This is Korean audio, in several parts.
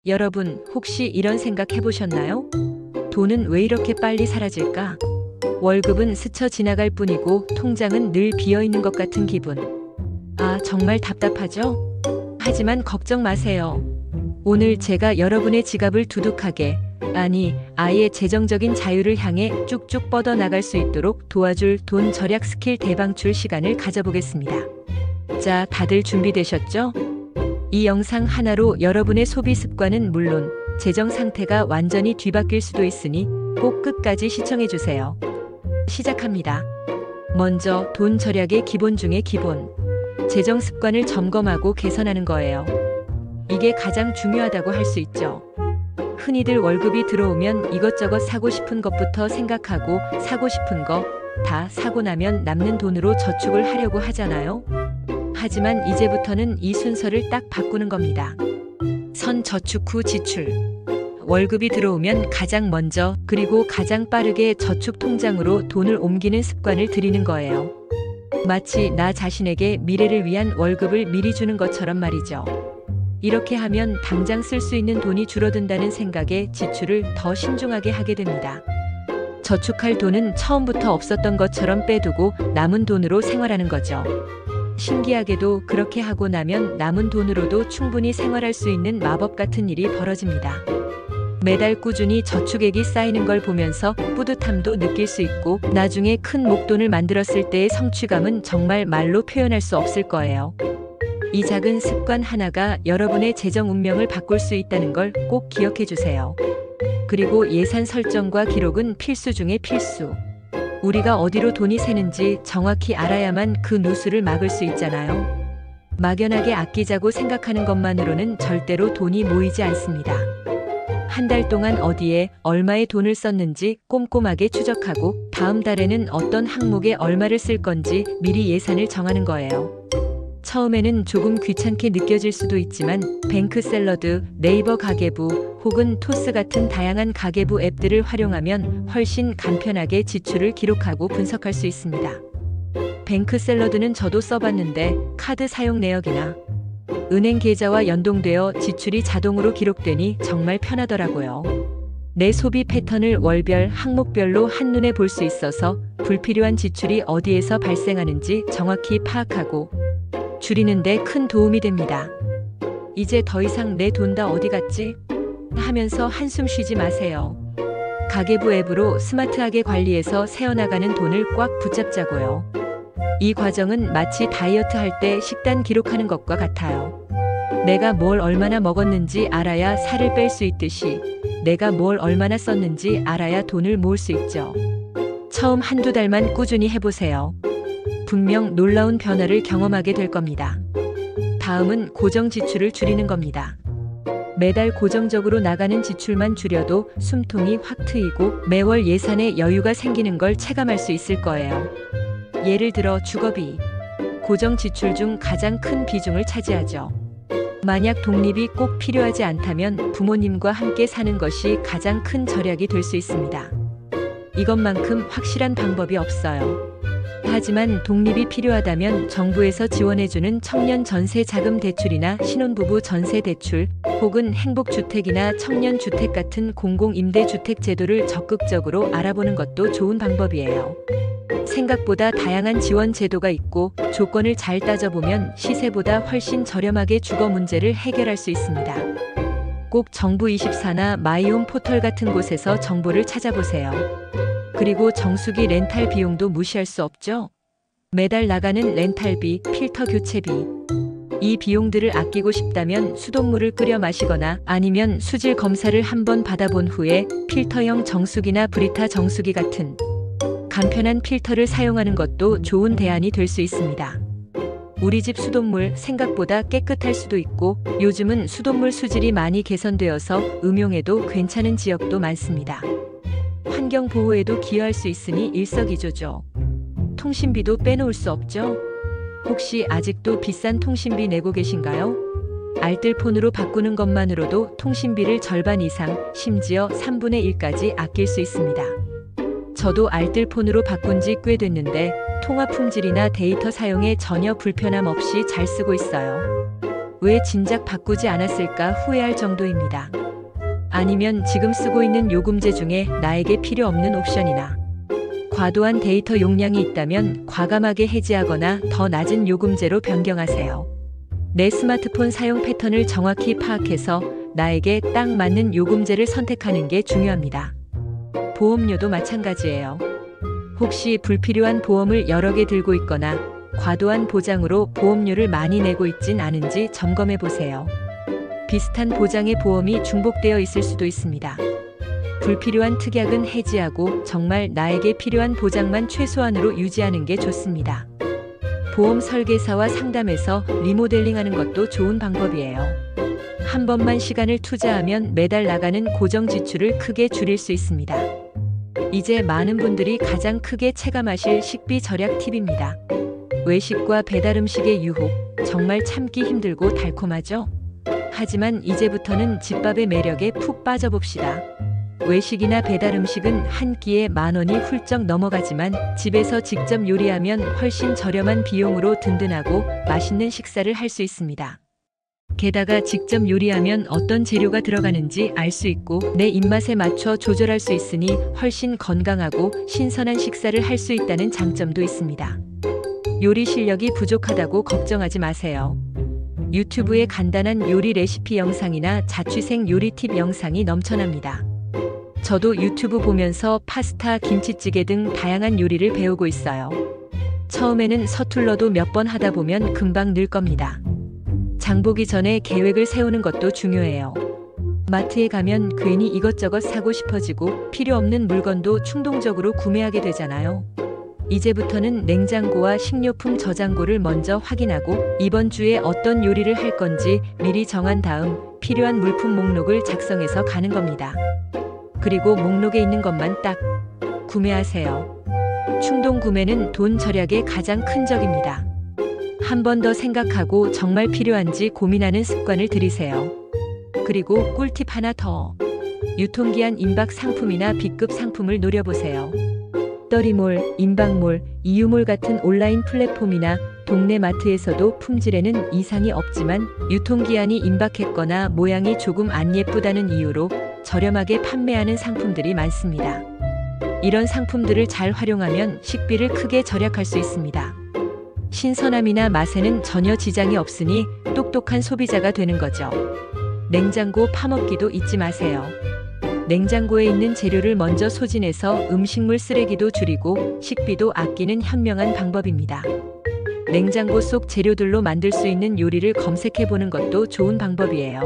여러분, 혹시 이런 생각 해보셨나요? 돈은 왜 이렇게 빨리 사라질까? 월급은 스쳐 지나갈 뿐이고 통장은 늘 비어있는 것 같은 기분. 아, 정말 답답하죠? 하지만 걱정 마세요. 오늘 제가 여러분의 지갑을 두둑하게, 아니, 아예 재정적인 자유를 향해 쭉쭉 뻗어나갈 수 있도록 도와줄 돈 절약 스킬 대방출 시간을 가져보겠습니다. 자, 다들 준비되셨죠? 이 영상 하나로 여러분의 소비 습관은 물론 재정 상태가 완전히 뒤바뀔 수도 있으니 꼭 끝까지 시청해주세요. 시작합니다. 먼저 돈 절약의 기본 중의 기본, 재정 습관을 점검하고 개선하는 거예요. 이게 가장 중요하다고 할 수 있죠. 흔히들 월급이 들어오면 이것저것 사고 싶은 것부터 생각하고 사고 싶은 거 다 사고 나면 남는 돈으로 저축을 하려고 하잖아요. 하지만 이제부터는 이 순서를 딱 바꾸는 겁니다. 선 저축 후 지출. 월급이 들어오면 가장 먼저 그리고 가장 빠르게 저축 통장으로 돈을 옮기는 습관을 들이는 거예요. 마치 나 자신에게 미래를 위한 월급을 미리 주는 것처럼 말이죠. 이렇게 하면 당장 쓸 수 있는 돈이 줄어든다는 생각에 지출을 더 신중하게 하게 됩니다. 저축할 돈은 처음부터 없었던 것처럼 빼두고 남은 돈으로 생활하는 거죠. 신기하게도 그렇게 하고 나면 남은 돈으로도 충분히 생활할 수 있는 마법 같은 일이 벌어집니다. 매달 꾸준히 저축액이 쌓이는 걸 보면서 뿌듯함도 느낄 수 있고 나중에 큰 목돈을 만들었을 때의 성취감은 정말 말로 표현할 수 없을 거예요. 이 작은 습관 하나가 여러분의 재정 운명을 바꿀 수 있다는 걸 꼭 기억해 주세요. 그리고 예산 설정과 기록은 필수 중의 필수. 우리가 어디로 돈이 새는지 정확히 알아야만 그 누수를 막을 수 있잖아요. 막연하게 아끼자고 생각하는 것만으로는 절대로 돈이 모이지 않습니다. 한 달 동안 어디에 얼마의 돈을 썼는지 꼼꼼하게 추적하고 다음 달에는 어떤 항목에 얼마를 쓸 건지 미리 예산을 정하는 거예요. 처음에는 조금 귀찮게 느껴질 수도 있지만 뱅크샐러드, 네이버 가계부 혹은 토스 같은 다양한 가계부 앱들을 활용하면 훨씬 간편하게 지출을 기록하고 분석할 수 있습니다. 뱅크샐러드는 저도 써봤는데 카드 사용 내역이나 은행 계좌와 연동되어 지출이 자동으로 기록되니 정말 편하더라고요. 내 소비 패턴을 월별, 항목별로 한눈에 볼 수 있어서 불필요한 지출이 어디에서 발생하는지 정확히 파악하고 줄이는데 큰 도움이 됩니다. 이제 더 이상 내 돈 다 어디 갔지? 하면서 한숨 쉬지 마세요. 가계부 앱으로 스마트하게 관리해서 새어나가는 돈을 꽉 붙잡자고요. 이 과정은 마치 다이어트 할 때 식단 기록하는 것과 같아요. 내가 뭘 얼마나 먹었는지 알아야 살을 뺄 수 있듯이 내가 뭘 얼마나 썼는지 알아야 돈을 모을 수 있죠. 처음 한두 달만 꾸준히 해보세요. 분명 놀라운 변화를 경험하게 될 겁니다. 다음은 고정 지출을 줄이는 겁니다. 매달 고정적으로 나가는 지출만 줄여도 숨통이 확 트이고 매월 예산에 여유가 생기는 걸 체감할 수 있을 거예요. 예를 들어 주거비. 고정 지출 중 가장 큰 비중을 차지하죠. 만약 독립이 꼭 필요하지 않다면 부모님과 함께 사는 것이 가장 큰 절약이 될 수 있습니다. 이것만큼 확실한 방법이 없어요. 하지만 독립이 필요하다면 정부에서 지원해주는 청년 전세 자금 대출이나 신혼부부 전세 대출 혹은 행복주택이나 청년주택 같은 공공임대주택 제도를 적극적으로 알아보는 것도 좋은 방법이에요. 생각보다 다양한 지원 제도가 있고 조건을 잘 따져보면 시세보다 훨씬 저렴하게 주거 문제를 해결할 수 있습니다. 꼭 정부24나 마이홈 포털 같은 곳에서 정보를 찾아보세요. 그리고 정수기 렌탈 비용도 무시할 수 없죠? 매달 나가는 렌탈비, 필터 교체비. 이 비용들을 아끼고 싶다면 수돗물을 끓여 마시거나 아니면 수질 검사를 한번 받아본 후에 필터형 정수기나 브리타 정수기 같은 간편한 필터를 사용하는 것도 좋은 대안이 될 수 있습니다. 우리 집 수돗물 생각보다 깨끗할 수도 있고 요즘은 수돗물 수질이 많이 개선되어서 음용에도 괜찮은 지역도 많습니다. 환경 보호에도 기여할 수 있으니 일석이조죠. 통신비도 빼놓을 수 없죠. 혹시 아직도 비싼 통신비 내고 계신가요? 알뜰폰으로 바꾸는 것만으로도 통신비를 절반 이상, 심지어 3분의 1까지 아낄 수 있습니다. 저도 알뜰폰으로 바꾼 지 꽤 됐는데 통화 품질이나 데이터 사용에 전혀 불편함 없이 잘 쓰고 있어요. 왜 진작 바꾸지 않았을까 후회할 정도입니다. 아니면 지금 쓰고 있는 요금제 중에 나에게 필요 없는 옵션이나 과도한 데이터 용량이 있다면 과감하게 해지하거나 더 낮은 요금제로 변경하세요. 내 스마트폰 사용 패턴을 정확히 파악해서 나에게 딱 맞는 요금제를 선택하는 게 중요합니다. 보험료도 마찬가지예요. 혹시 불필요한 보험을 여러 개 들고 있거나 과도한 보장으로 보험료를 많이 내고 있진 않은지 점검해 보세요. 비슷한 보장의 보험이 중복되어 있을 수도 있습니다. 불필요한 특약은 해지하고 정말 나에게 필요한 보장만 최소한으로 유지하는 게 좋습니다. 보험 설계사와 상담해서 리모델링하는 것도 좋은 방법이에요. 한 번만 시간을 투자하면 매달 나가는 고정 지출을 크게 줄일 수 있습니다. 이제 많은 분들이 가장 크게 체감하실 식비 절약 팁입니다. 외식과 배달 음식의 유혹, 정말 참기 힘들고 달콤하죠? 하지만 이제부터는 집밥의 매력에 푹 빠져봅시다. 외식이나 배달 음식은 한 끼에 10,000원이 훌쩍 넘어가지만 집에서 직접 요리하면 훨씬 저렴한 비용으로 든든하고 맛있는 식사를 할 수 있습니다. 게다가 직접 요리하면 어떤 재료가 들어가는지 알 수 있고 내 입맛에 맞춰 조절할 수 있으니 훨씬 건강하고 신선한 식사를 할 수 있다는 장점도 있습니다. 요리 실력이 부족하다고 걱정하지 마세요. 유튜브에 간단한 요리 레시피 영상이나 자취생 요리 팁 영상이 넘쳐납니다. 저도 유튜브 보면서 파스타, 김치찌개 등 다양한 요리를 배우고 있어요. 처음에는 서툴러도 몇 번 하다 보면 금방 늘 겁니다. 장 보기 전에 계획을 세우는 것도 중요해요. 마트에 가면 괜히 이것저것 사고 싶어지고 필요 없는 물건도 충동적으로 구매하게 되잖아요. 이제부터는 냉장고와 식료품 저장고를 먼저 확인하고 이번 주에 어떤 요리를 할 건지 미리 정한 다음 필요한 물품 목록을 작성해서 가는 겁니다. 그리고 목록에 있는 것만 딱 구매하세요. 충동 구매는 돈 절약의 가장 큰 적입니다. 한 번 더 생각하고 정말 필요한지 고민하는 습관을 들이세요. 그리고 꿀팁 하나 더. 유통기한 임박 상품이나 B급 상품을 노려보세요. 떠리몰, 인방몰, 이유몰 같은 온라인 플랫폼이나 동네 마트에서도 품질에는 이상이 없지만 유통기한이 임박했거나 모양이 조금 안 예쁘다는 이유로 저렴하게 판매하는 상품들이 많습니다. 이런 상품들을 잘 활용하면 식비를 크게 절약할 수 있습니다. 신선함이나 맛에는 전혀 지장이 없으니 똑똑한 소비자가 되는 거죠. 냉장고 파먹기도 잊지 마세요. 냉장고에 있는 재료를 먼저 소진해서 음식물 쓰레기도 줄이고 식비도 아끼는 현명한 방법입니다. 냉장고 속 재료들로 만들 수 있는 요리를 검색해 보는 것도 좋은 방법이에요.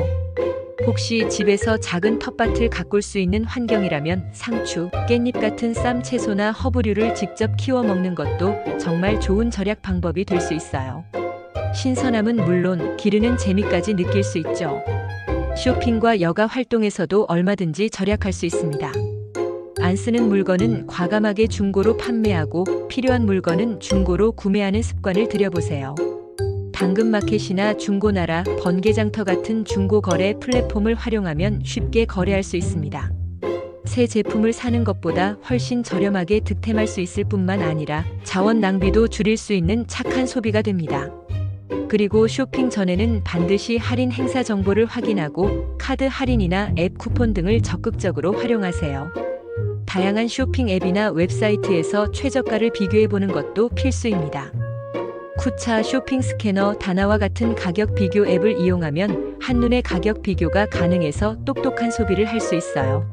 혹시 집에서 작은 텃밭을 가꿀 수 있는 환경이라면 상추, 깻잎 같은 쌈 채소나 허브류를 직접 키워 먹는 것도 정말 좋은 절약 방법이 될 수 있어요. 신선함은 물론 기르는 재미까지 느낄 수 있죠. 쇼핑과 여가 활동에서도 얼마든지 절약할 수 있습니다. 안 쓰는 물건은 과감하게 중고로 판매하고 필요한 물건은 중고로 구매하는 습관을 들여보세요. 당근마켓이나 중고나라, 번개장터 같은 중고거래 플랫폼을 활용하면 쉽게 거래할 수 있습니다. 새 제품을 사는 것보다 훨씬 저렴하게 득템할 수 있을 뿐만 아니라 자원 낭비도 줄일 수 있는 착한 소비가 됩니다. 그리고 쇼핑 전에는 반드시 할인 행사 정보를 확인하고 카드 할인이나 앱 쿠폰 등을 적극적으로 활용하세요. 다양한 쇼핑 앱이나 웹사이트에서 최저가를 비교해보는 것도 필수입니다. 쿠차, 쇼핑 스캐너, 다나와 같은 가격 비교 앱을 이용하면 한눈에 가격 비교가 가능해서 똑똑한 소비를 할 수 있어요.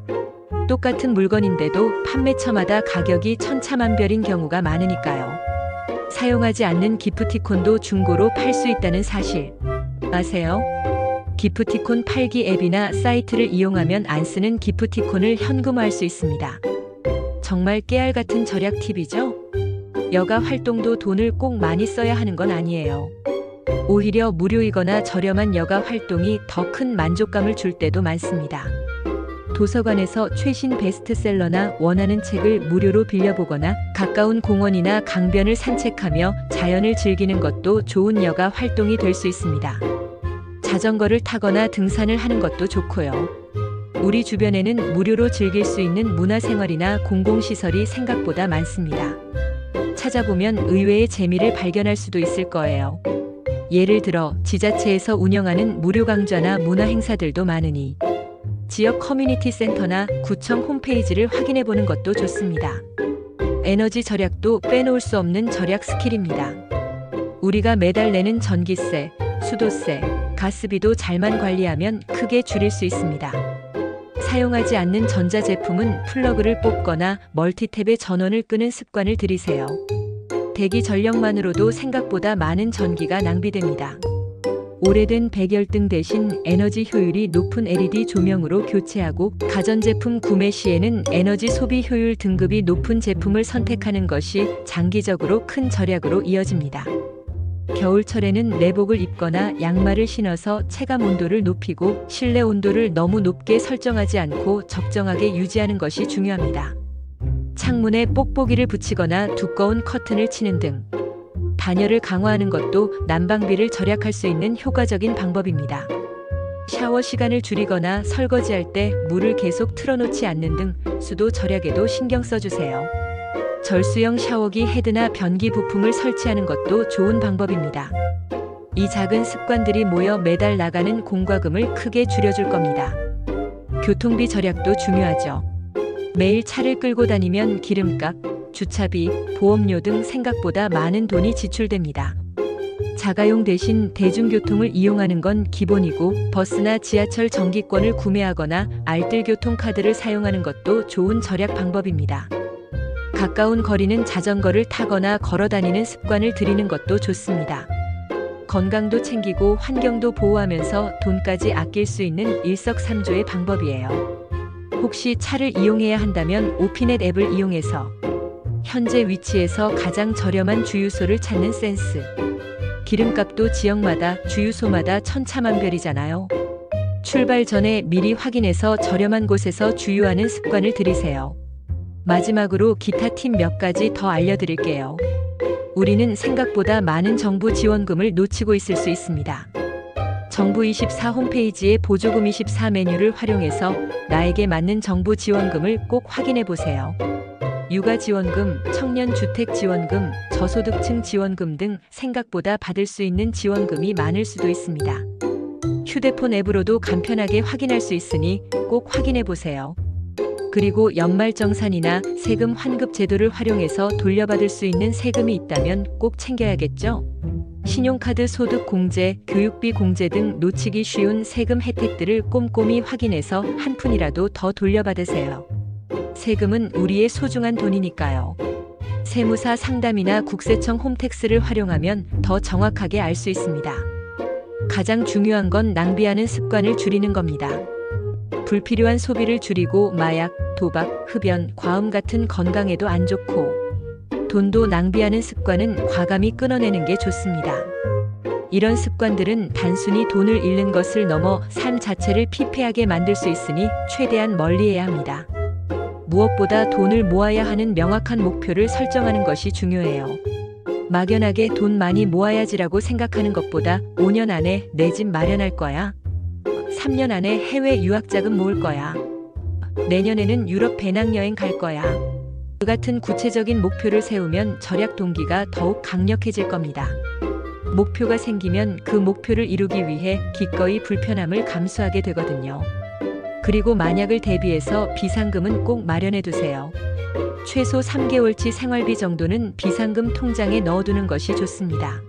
똑같은 물건인데도 판매처마다 가격이 천차만별인 경우가 많으니까요. 사용하지 않는 기프티콘도 중고로 팔 수 있다는 사실 아세요? 기프티콘 팔기 앱이나 사이트를 이용하면 안 쓰는 기프티콘을 현금화할 수 있습니다. 정말 깨알 같은 절약 팁이죠? 여가 활동도 돈을 꼭 많이 써야 하는 건 아니에요. 오히려 무료이거나 저렴한 여가 활동이 더 큰 만족감을 줄 때도 많습니다. 도서관에서 최신 베스트셀러나 원하는 책을 무료로 빌려보거나 가까운 공원이나 강변을 산책하며 자연을 즐기는 것도 좋은 여가 활동이 될 수 있습니다. 자전거를 타거나 등산을 하는 것도 좋고요. 우리 주변에는 무료로 즐길 수 있는 문화생활이나 공공시설이 생각보다 많습니다. 찾아보면 의외의 재미를 발견할 수도 있을 거예요. 예를 들어 지자체에서 운영하는 무료 강좌나 문화 행사들도 많으니 지역 커뮤니티 센터나 구청 홈페이지를 확인해 보는 것도 좋습니다. 에너지 절약도 빼놓을 수 없는 절약 스킬입니다. 우리가 매달 내는 전기세, 수도세, 가스비도 잘만 관리하면 크게 줄일 수 있습니다. 사용하지 않는 전자제품은 플러그를 뽑거나 멀티탭에 전원을 끄는 습관을 들이세요. 대기 전력만으로도 생각보다 많은 전기가 낭비됩니다. 오래된 백열등 대신 에너지 효율이 높은 LED 조명으로 교체하고 가전제품 구매 시에는 에너지 소비 효율 등급이 높은 제품을 선택하는 것이 장기적으로 큰 절약으로 이어집니다. 겨울철에는 내복을 입거나 양말을 신어서 체감 온도를 높이고 실내 온도를 너무 높게 설정하지 않고 적정하게 유지하는 것이 중요합니다. 창문에 뽁뽁이를 붙이거나 두꺼운 커튼을 치는 등 단열을 강화하는 것도 난방비를 절약할 수 있는 효과적인 방법입니다. 샤워 시간을 줄이거나 설거지할 때 물을 계속 틀어놓지 않는 등 수도 절약에도 신경 써주세요. 절수형 샤워기 헤드나 변기 부품을 설치하는 것도 좋은 방법입니다. 이 작은 습관들이 모여 매달 나가는 공과금을 크게 줄여줄 겁니다. 교통비 절약도 중요하죠. 매일 차를 끌고 다니면 기름값, 주차비, 보험료 등 생각보다 많은 돈이 지출됩니다. 자가용 대신 대중교통을 이용하는 건 기본이고 버스나 지하철 정기권을 구매하거나 알뜰교통카드를 사용하는 것도 좋은 절약 방법입니다. 가까운 거리는 자전거를 타거나 걸어 다니는 습관을 들이는 것도 좋습니다. 건강도 챙기고 환경도 보호하면서 돈까지 아낄 수 있는 일석삼조의 방법이에요. 혹시 차를 이용해야 한다면 오피넷 앱을 이용해서 현재 위치에서 가장 저렴한 주유소를 찾는 센스. 기름값도 지역마다 주유소마다 천차만별이잖아요. 출발 전에 미리 확인해서 저렴한 곳에서 주유하는 습관을 들이세요. 마지막으로 기타 팁 몇 가지 더 알려드릴게요. 우리는 생각보다 많은 정부 지원금을 놓치고 있을 수 있습니다. 정부24 홈페이지의 보조금24 메뉴를 활용해서 나에게 맞는 정부 지원금을 꼭 확인해 보세요. 육아지원금, 청년주택지원금, 저소득층 지원금 등 생각보다 받을 수 있는 지원금이 많을 수도 있습니다. 휴대폰 앱으로도 간편하게 확인할 수 있으니 꼭 확인해 보세요. 그리고 연말정산이나 세금 환급 제도를 활용해서 돌려받을 수 있는 세금이 있다면 꼭 챙겨야겠죠? 신용카드 소득 공제, 교육비 공제 등 놓치기 쉬운 세금 혜택들을 꼼꼼히 확인해서 한 푼이라도 더 돌려받으세요. 세금은 우리의 소중한 돈이니까요. 세무사 상담이나 국세청 홈택스를 활용하면 더 정확하게 알 수 있습니다. 가장 중요한 건 낭비하는 습관을 줄이는 겁니다. 불필요한 소비를 줄이고 마약, 도박, 흡연, 과음 같은 건강에도 안 좋고 돈도 낭비하는 습관은 과감히 끊어내는 게 좋습니다. 이런 습관들은 단순히 돈을 잃는 것을 넘어 삶 자체를 피폐하게 만들 수 있으니 최대한 멀리해야 합니다. 무엇보다 돈을 모아야 하는 명확한 목표를 설정하는 것이 중요해요. 막연하게 돈 많이 모아야지라고 생각하는 것보다 5년 안에 내 집 마련할 거야. 3년 안에 해외 유학자금 모을 거야. 내년에는 유럽 배낭여행 갈 거야. 그 같은 구체적인 목표를 세우면 절약 동기가 더욱 강력해질 겁니다. 목표가 생기면 그 목표를 이루기 위해 기꺼이 불편함을 감수하게 되거든요. 그리고 만약을 대비해서 비상금은 꼭 마련해 두세요. 최소 3개월치 생활비 정도는 비상금 통장에 넣어두는 것이 좋습니다.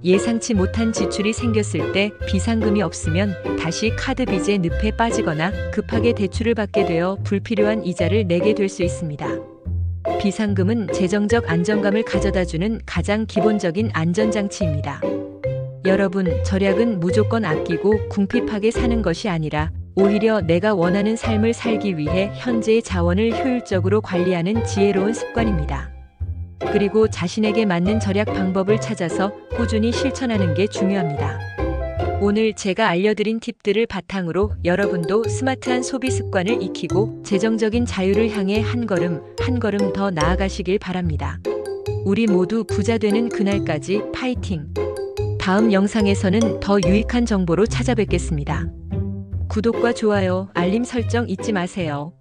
예상치 못한 지출이 생겼을 때 비상금이 없으면 다시 카드 빚의 늪에 빠지거나 급하게 대출을 받게 되어 불필요한 이자를 내게 될 수 있습니다. 비상금은 재정적 안정감을 가져다주는 가장 기본적인 안전장치입니다. 여러분, 절약은 무조건 아끼고 궁핍하게 사는 것이 아니라 오히려 내가 원하는 삶을 살기 위해 현재의 자원을 효율적으로 관리하는 지혜로운 습관입니다. 그리고 자신에게 맞는 절약 방법을 찾아서 꾸준히 실천하는 게 중요합니다. 오늘 제가 알려드린 팁들을 바탕으로 여러분도 스마트한 소비 습관을 익히고 재정적인 자유를 향해 한 걸음 한 걸음 더 나아가시길 바랍니다. 우리 모두 부자 되는 그날까지 파이팅! 다음 영상에서는 더 유익한 정보로 찾아뵙겠습니다. 구독과 좋아요, 알림 설정 잊지 마세요.